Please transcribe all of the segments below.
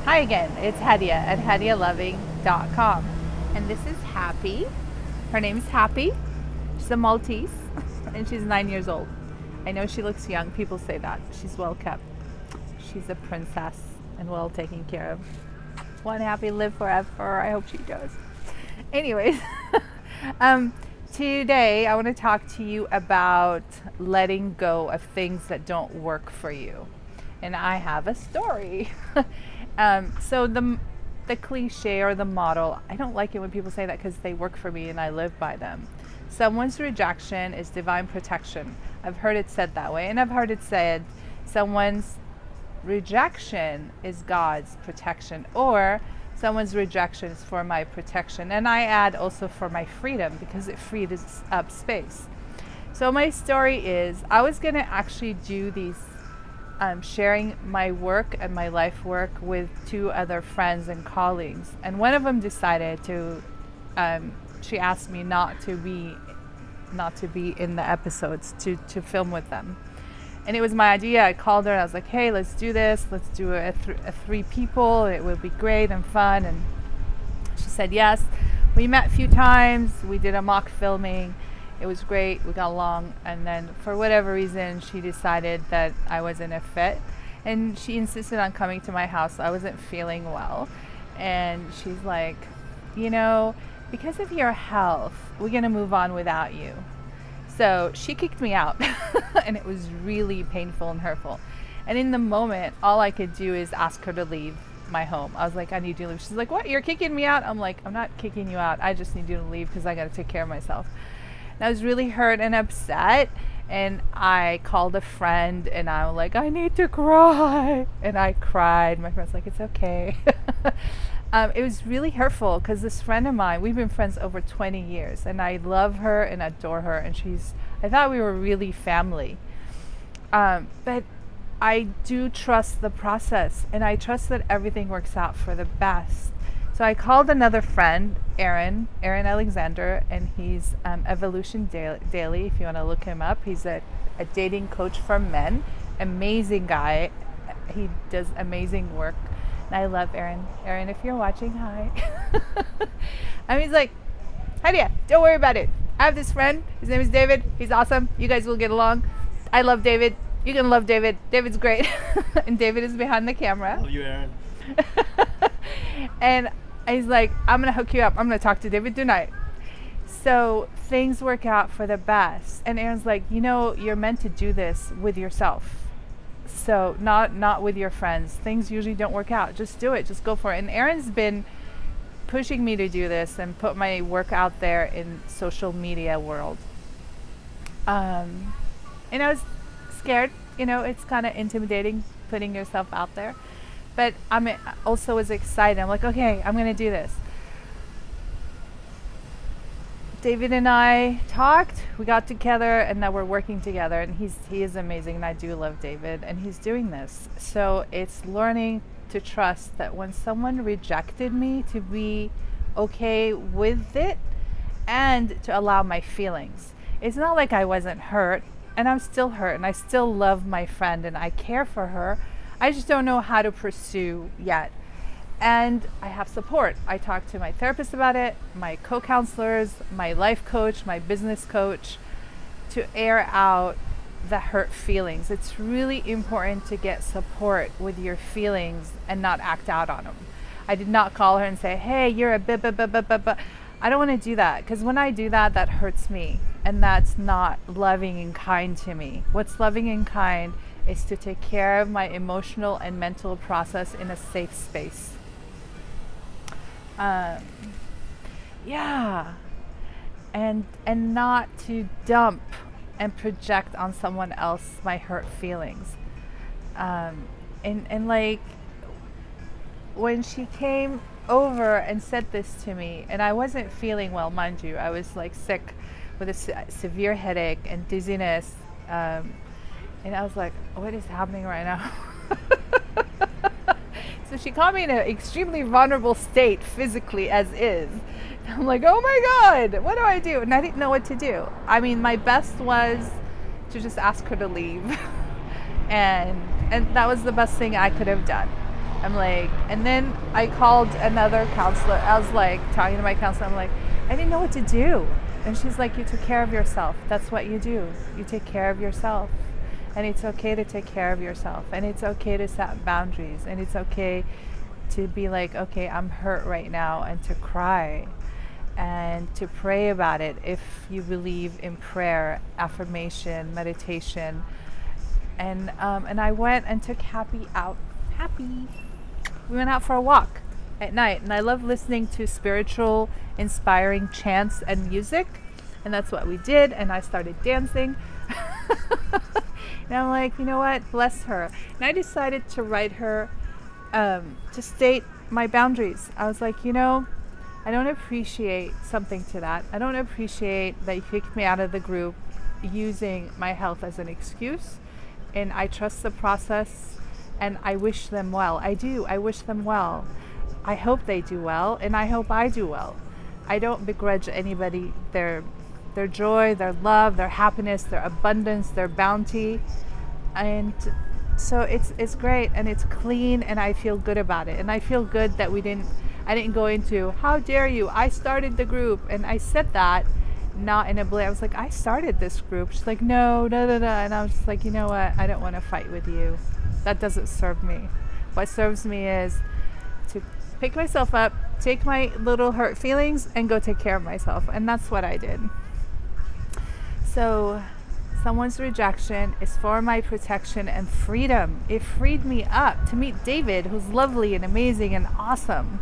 Hi again, it's Hadia at hadialoving.com. And this is Happy. Her name's Happy. She's a Maltese and she's 9 years old. I know she looks young. People say that. She's well kept. She's a princess and well taken care of. One Happy, live forever. I hope she does. Anyways, today I want to talk to you about letting go of things that don't work for you. And I have a story. So the cliche or the model, I don't like it when people say that because they work for me and I live by them. Someone's rejection is divine protection. I've heard it said that way, and I've heard it said someone's rejection is God's protection, or someone's rejection is for my protection. And I add also for my freedom because it freed up space. So my story is I was going to actually do these sharing my work and my life work with two other friends and colleagues, and one of them decided to she asked me not to be in the episodes, to film with them. And it was my idea. I called her and I was like, hey, let's do this, let's do a three people, it will be great and fun. And she said yes. We met a few times, we did a mock filming. It was great, we got along, and then for whatever reason she decided that I wasn't a fit, and she insisted on coming to my house. I wasn't feeling well, and she's like, because of your health, we're gonna move on without you. So she kicked me out and it was really painful and hurtful. And in the moment, all I could do is ask her to leave my home. I was like, I need you to leave. She's like, what, you're kicking me out? I'm like, I'm not kicking you out, I just need you to leave because I gotta take care of myself. And I was really hurt and upset, and I called a friend and I was like, I need to cry, and I cried. My friend's like, it's okay. It was really hurtful because this friend of mine, we've been friends over 20 years and I love her and adore her, and I thought we were really family. But I do trust the process, and I trust that everything works out for the best. So I called another friend, Aaron Alexander, and he's Evolution Daily, if you want to look him up. He's a dating coach for men. Amazing guy. He does amazing work. And I love Aaron. Aaron, if you're watching, hi. He's like, Hadia, don't worry about it. I have this friend. His name is David. He's awesome. You guys will get along. I love David. You're going to love David. David's great. And David is behind the camera. Love you, Aaron. And he's like, I'm going to hook you up. I'm going to talk to David tonight. So things work out for the best. And Aaron's like, you're meant to do this with yourself. So not with your friends. Things usually don't work out. Just do it. Just go for it. And Aaron's been pushing me to do this and put my work out there in social media world. And I was scared. It's kind of intimidating putting yourself out there. But I'm also was excited. I'm like, okay, I'm going to do this. David and I talked, we got together, and now we're working together, and he is amazing, and I do love David, and he's doing this. So it's learning to trust that when someone rejected me, to be okay with it and to allow my feelings. It's not like I wasn't hurt, and I'm still hurt, and I still love my friend, and I care for her. I just don't know how to pursue yet. And I have support. I talk to my therapist about it, my co-counselors, my life coach, my business coach, to air out the hurt feelings. It's really important to get support with your feelings and not act out on them. I did not call her and say, hey, you're a blah. I don't want to do that, because when I do that, that hurts me. And that's not loving and kind to me. What's loving and kind is to take care of my emotional and mental process in a safe space. And not to dump and project on someone else my hurt feelings. And like when she came over and said this to me, and I wasn't feeling well, mind you, I was like sick with a severe headache and dizziness, and I was like, what is happening right now? So she caught me in an extremely vulnerable state physically as is. I'm like, oh my God, what do I do? And I didn't know what to do. My best was to just ask her to leave. and that was the best thing I could have done. I'm like, and then I called another counselor. I was like talking to my counselor. I'm like, I didn't know what to do. And she's like, you took care of yourself. That's what you do. You take care of yourself. And it's okay to take care of yourself. And it's okay to set boundaries. And it's okay to be like, okay, I'm hurt right now, and to cry and to pray about it if you believe in prayer, affirmation, meditation. And I went and took Happy out. Happy. We went out for a walk at night, and I love listening to spiritual, inspiring chants and music, and that's what we did. And I started dancing. And I'm like, you know what? Bless her. And I decided to write her to state my boundaries. I was like, I don't appreciate something to that. I don't appreciate that you kicked me out of the group using my health as an excuse. And I trust the process, and I wish them well. I do. I wish them well. I hope they do well, and I hope I do well. I don't begrudge anybody their joy, their love, their happiness, their abundance, their bounty. And so it's great, and it's clean, and I feel good about it. And I feel good that I didn't go into, how dare you, I started the group. And I said that not in a blame. I was like, I started this group. She's like, no, da da da. And I was just like, you know what? I don't want to fight with you. That doesn't serve me. What serves me is to pick myself up, take my little hurt feelings, and go take care of myself. And that's what I did. So someone's rejection is for my protection and freedom. It freed me up to meet David, who's lovely and amazing and awesome,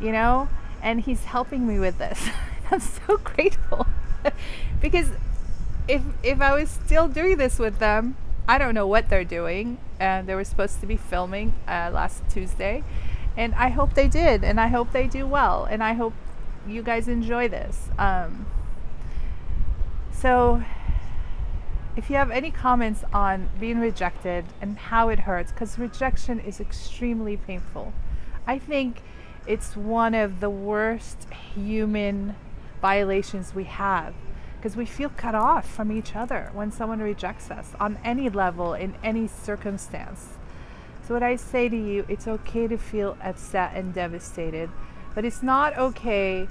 and he's helping me with this. I'm so grateful. Because if I was still doing this with them, I don't know what they're doing. And they were supposed to be filming last Tuesday. And I hope they did. And I hope they do well. And I hope you guys enjoy this. So if you have any comments on being rejected and how it hurts, because rejection is extremely painful. I think it's one of the worst human violations we have, because we feel cut off from each other when someone rejects us on any level, in any circumstance. So what I say to you, it's okay to feel upset and devastated, but it's not okay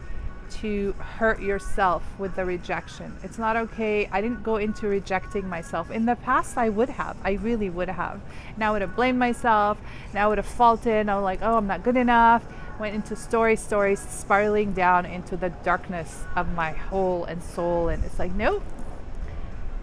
to hurt yourself with the rejection. It's not okay. I didn't go into rejecting myself. In the past, I would have. I really would have. And I would have blamed myself. And I would have faulted. I was like, oh, I'm not good enough. Went into stories, spiraling down into the darkness of my whole and soul. And it's like, nope.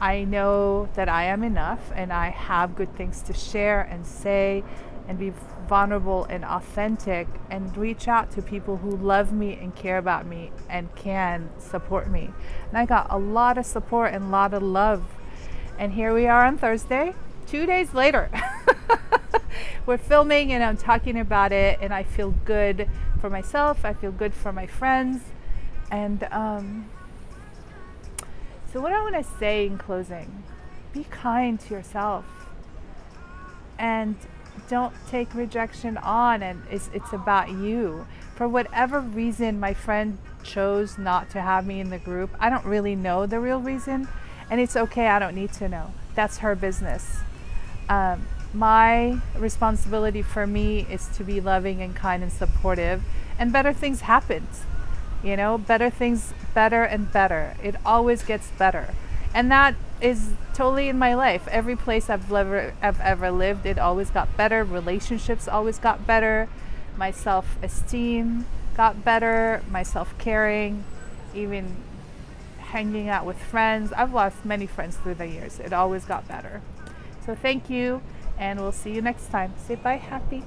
I know that I am enough, and I have good things to share and say and be vulnerable and authentic, and reach out to people who love me and care about me and can support me. And I got a lot of support and a lot of love. And here we are on Thursday, 2 days later. We're filming, and I'm talking about it, and I feel good for myself. I feel good for my friends. And so what I want to say in closing, be kind to yourself, and don't take rejection on, and it's about you. For whatever reason my friend chose not to have me in the group, I don't really know the real reason, and it's okay. I don't need to know. That's her business. My responsibility for me is to be loving and kind and supportive, and better things happen. Better things, better and better. It always gets better. And that is totally in my life. Every place I've ever lived, it always got better. Relationships always got better. My self-esteem got better. My self-caring, even hanging out with friends. I've lost many friends through the years. It always got better. So thank you, and we'll see you next time. Say bye, happy.